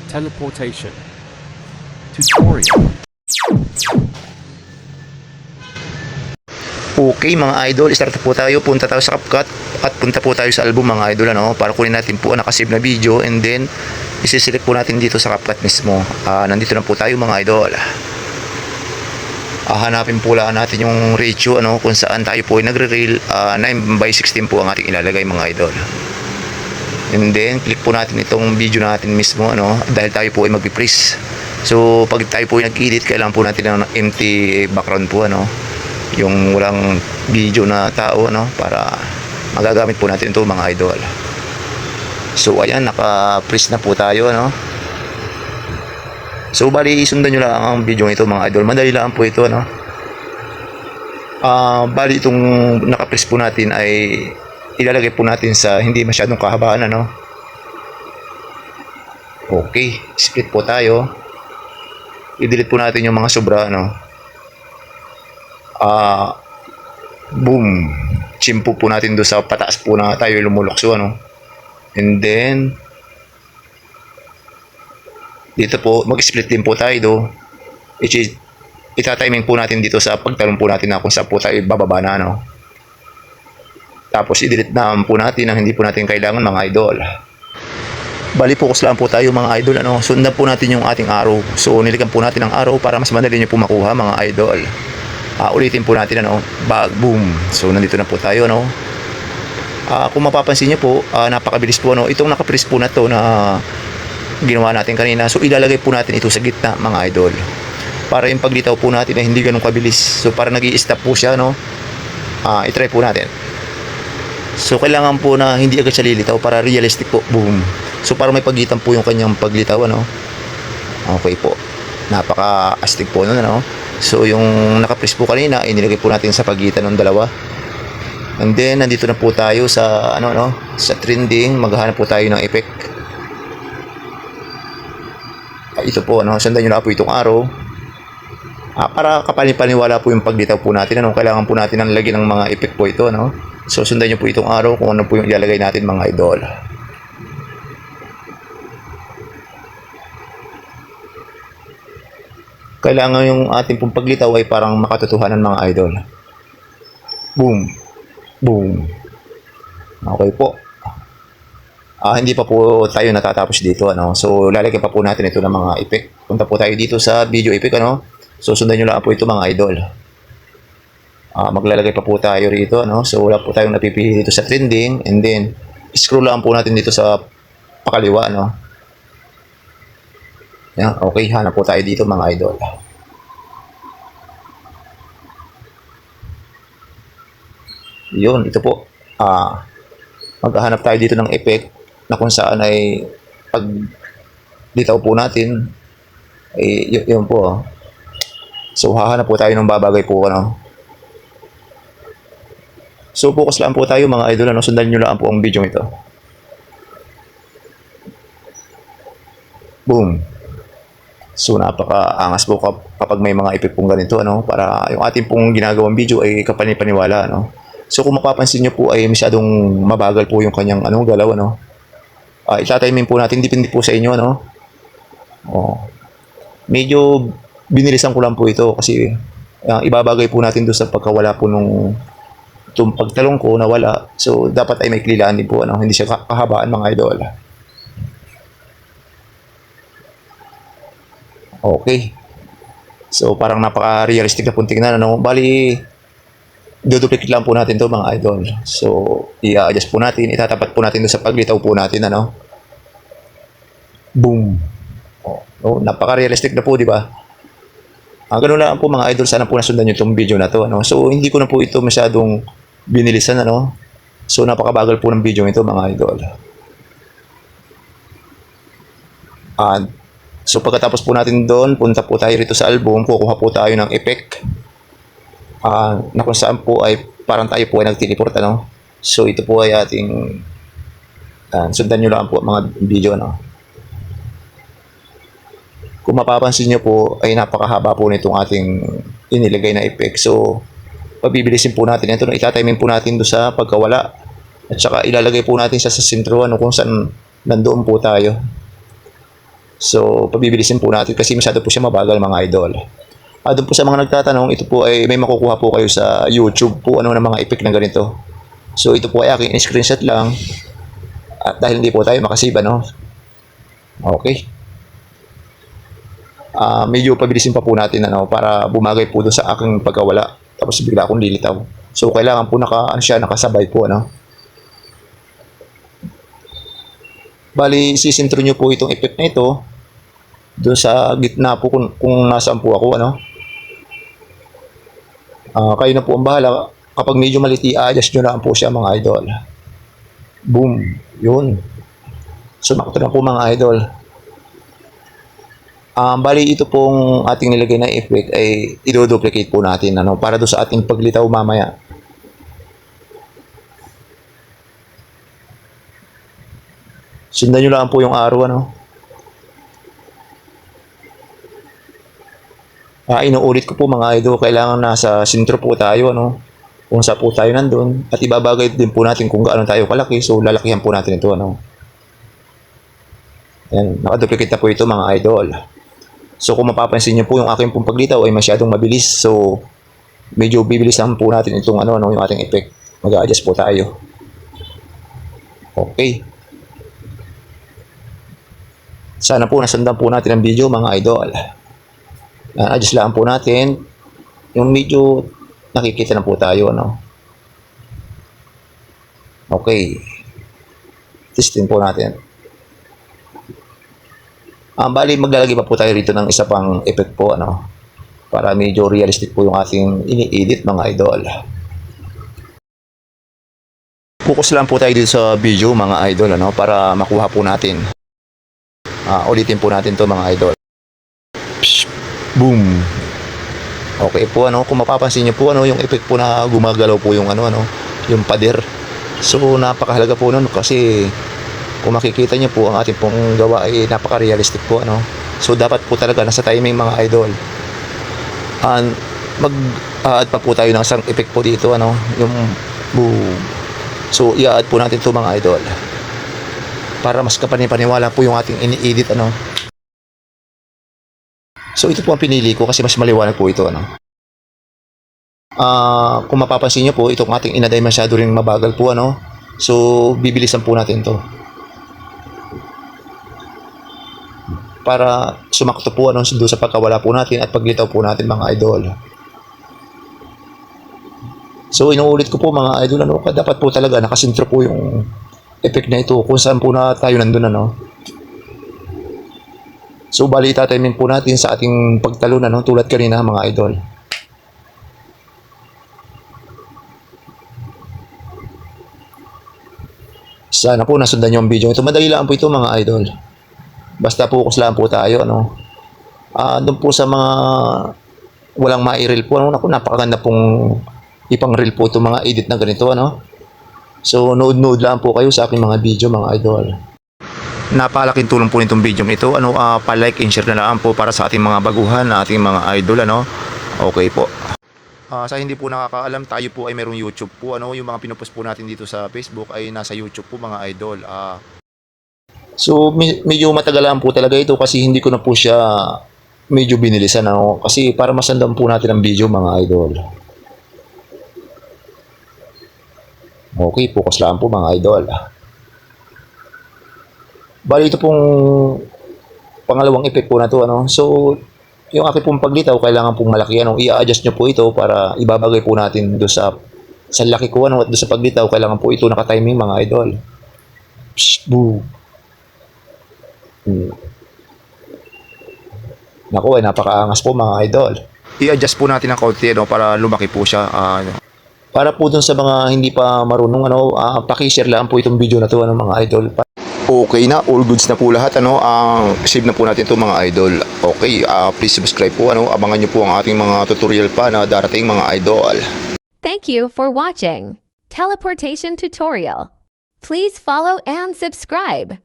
Teleportation Tutorial. Okay mga idol, start po tayo. Punta tayo sa CapCut at punta po tayo sa album mga idol, ano, para kunin natin po ang nakasave na video, and then isi-select po natin dito sa CapCut mismo. Nandito na po tayo mga idol. Hanapin po lang natin yung ratio, ano, kung saan tayo po ay nagre-reel. 9:16 po ang ating ilalagay mga idol. And then click po natin itong video natin mismo, ano, dahil tayo po ay mag-freeze. So pag tayo po ay nag-edit, kailangan po natin ng empty background po, ano, yung walang video na tao, no, para magagamit po natin ito mga idol. So ayan, naka-freeze na po tayo, no. So bali, sundan nyo lang ang video ito mga idol. Madali lang po ito, no. Bali itong naka-freeze po natin ay ilalagay po natin sa hindi masyadong kahabaan, ano. Okay, split po tayo. I-delete po natin yung mga sobra, no. Boom, chimpo po natin doon sa pataas po na tayo lumulokso, ano. And then dito po mag-split din po tayo do, which is itatiming po natin dito sa pagtalong po natin na kung saan po tayo bababa na, ano. Tapos i-delete na po natin ang hindi po natin kailangan mga idol. Bali, focus lang po tayo mga idol, ano. Sundan po natin yung ating arrow. So nilikan po natin ang arrow para mas madali nyo po makuha mga idol. Ulitin po natin, ano, boom. So nandito na po tayo, no. Kung mapapansin niyo po, napakabilis po, no. Itong naka-freeze po na to na ginawa natin kanina, so ilalagay po natin ito sa gitna mga idol, para yung paglitaw po natin ay hindi ganun kabilis. So para nag-i-stop po siya, no. I-try po natin. So kailangan po na hindi agad siya lilitaw para realistic po. Boom. So para may pagitan po yung kanyang paglitaw, ano. Okay po, napaka-astig po nun, ano. So yung naka-freeze po kanina, inilagay po natin sa pagitan ng dalawa. And then nandito na po tayo sa ano, no, sa trending. Maghahanap po tayo ng effect. Ito po, ano, sundan nyo na po itong arrow. Para kapani-paniwala po yung paglitaw po natin, ano. Kailangan po natin ang lagyan ng mga effect po ito, no. So sundan nyo po itong arrow kung ano po yung ilalagay natin mga idol. Kailangan yung ating pong paglitaw ay parang makatotohanan mga idol. Boom. Boom. Okay po. Hindi pa po tayo natatapos dito, ano. So lalagyan pa po natin ito ng mga effect. Punta po tayo dito sa video effect, ano. So sundan nyo lang po ito mga idol. Maglalagay pa po tayo rito, ano. So wala po tayong napipili dito sa trending, and then scroll lang po natin dito sa pakaliwa, ano. Yan, okay, hanap po tayo dito mga idol. Yun, ito po. Maghahanap tayo dito ng effect na kung saan ay pag litaw po natin ay yun po. So hahanap po tayo ng babagay po, ano. So focus lang po tayo mga idol, ano. Sundan nyo lang po ang video ito. Boom. So napaka-angas po kapag may mga effect pong ganito, ano, para yung ating pong ginagawang video ay kapani-paniwala, ano. So kung mapapansin nyo po ay masyadong mabagal po yung kanyang anong galaw, ano. Itatiming po natin, depende po sa inyo, ano. Medyo binilisan ko lang po ito kasi ibabagay po natin doon sa pagkawala po nung itong pagtalong ko na wala. So dapat ay may klilaan din po, ano, hindi siya kahabaan mga idol. Okay. So parang napaka-realistic na pong tingnan, ano. Bali, duduplicate lang po natin to mga idol. So i-adjust po natin, itatapat po natin doon sa paglitaw po natin, ano. Boom. Napaka-realistic na po, di ba? Ganun lang po mga idol. Sana po nasundan nyo itong video na to, ano. So hindi ko na po ito masyadong binilisan, ano. So napakabagal po ng video ito mga idol. So pagkatapos po natin doon, punta po tayo rito sa album, kukuha po tayo ng effect. Na kung saan po ay parang tayo po ay nag-teleport, ano. So ito po ay ating sundan nyo lang po mga video, ano. Kung mapapansin nyo po ay napakahaba po nitong ating inilagay na effect. So pabibilisin po natin ito, itatiming po natin doon sa pagkawala, at saka ilalagay po natin siya sa sentro, ano, kung saan nandoon po tayo. So, pabibilisin po natin kasi masyado po siya mabagal mga idol. Doon po sa mga nagtatanong, ito po ay may makukuha po kayo sa YouTube po ng mga effect na ganito. So, ito po ay aking screenshot lang. At dahil hindi po tayo makasiba, no? Okay. Medyo pabilisin pa po natin para bumagay po doon sa aking pagkawala. Tapos bigla akong lilitaw. So, kailangan po nakasabay po, Bali, sisintro nyo po itong effect na ito doon sa gitna po kung nasaan po ako, kayo na po ang bahala. Kapag medyo maliit, i-adjust nyo lang po siya mga idol. Boom. Yun. Sumakto na po mga idol. Bali, ito pong ating nilagay na effect ay i-duplicate po natin para doon sa ating paglitaw mamaya. Sundan nyo lang po yung arrow, inuulit ko po mga idol, kailangan nasa sentro po tayo, kung saan po tayo nandun. At ibabagay din po natin kung gaano tayo kalaki, so lalakihan po natin ito, Ayan, nakaduplicate na po ito mga idol. So kung mapapansin nyo po yung aking pong paglitaw ay masyadong mabilis, so medyo bibilisan po natin itong yung ating effect. Mag-a-adjust po tayo. Okay. Sana po nasundan po natin ang video mga idol. Adjust lang po natin. Yung medyo nakikita na po tayo, Okay. Testing po natin. Bali, maglalagay pa po tayo rito ng isa pang effect po, para medyo realistic po yung ating ini-edit mga idol. Focus lang po tayo dito sa video mga idol, para makuha po natin. Ulitin po natin to mga idol. Psh, boom. Okay po, kung mapapansin niyo po, yung effect po na gumagalaw po yung yung pader. So napakahalaga po nun kasi kung makikita niyo po ang ating pong gawa ay napaka-realistic po, So dapat po talaga nasa timing mga idol. Mag-add pa po tayo ng isang effect po dito, yung boom. So i-add po natin to mga idol. Para mas kapanipaniwala po yung ating ini-edit, So ito po ang pinili ko kasi mas maliwanag po ito, kung mapapansin niyo po, itong ating inaday masyado rin mabagal po, So bibilisan po natin to. Para sumakto po doon sa pagkawala po natin at paglitaw po natin mga idol. So inuulit ko po mga idol, dapat po talaga nakasentro po yung effect na ito kung saan po na tayo nandun, So bali itatimin po natin sa ating pagtalon, tulad kanina mga idol. Sana po nasundan nyo ang video ito. Madali lang po ito mga idol. Basta focus lang po tayo, doon po sa mga walang ma-reel po, napakaganda pong ipang-reel po itong mga edit na ganito, So, nood-nood lang po kayo sa aking mga video, mga idol. Napalaking tulong po nitong video ito. Pa-like and share na lang po para sa ating mga baguhan, ating mga idol, Okay po. Sa hindi po nakakaalam, tayo po ay mayroong YouTube po, Yung mga pinupost po natin dito sa Facebook ay nasa YouTube po, mga idol. So, medyo matagalan po talaga ito kasi hindi ko na po siya medyo binilisan, Kasi para masandan po natin ang video, mga idol. Okay, focus lang po mga idol. Bali ito pong pangalawang effect po na to, So, yung aking pong paglitaw, kailangan pong malaki, I-adjust nyo po ito para ibabagay po natin doon sa laki ko, at doon sa paglitaw, kailangan po ito nakatiming mga idol. Psh, boom. Naku, napakaangas po mga idol. I-adjust po natin ng kaunti, para lumaki po siya, Para po dun sa mga hindi pa marunong, paki-share lang po itong video na to, mga idol. Okay na, all goods na po lahat, save na po natin to mga idol. Okay, please subscribe po, abangan nyo po ang ating mga tutorial pa na darating mga idol. Thank you for watching Teleportation Tutorial. Please follow and subscribe.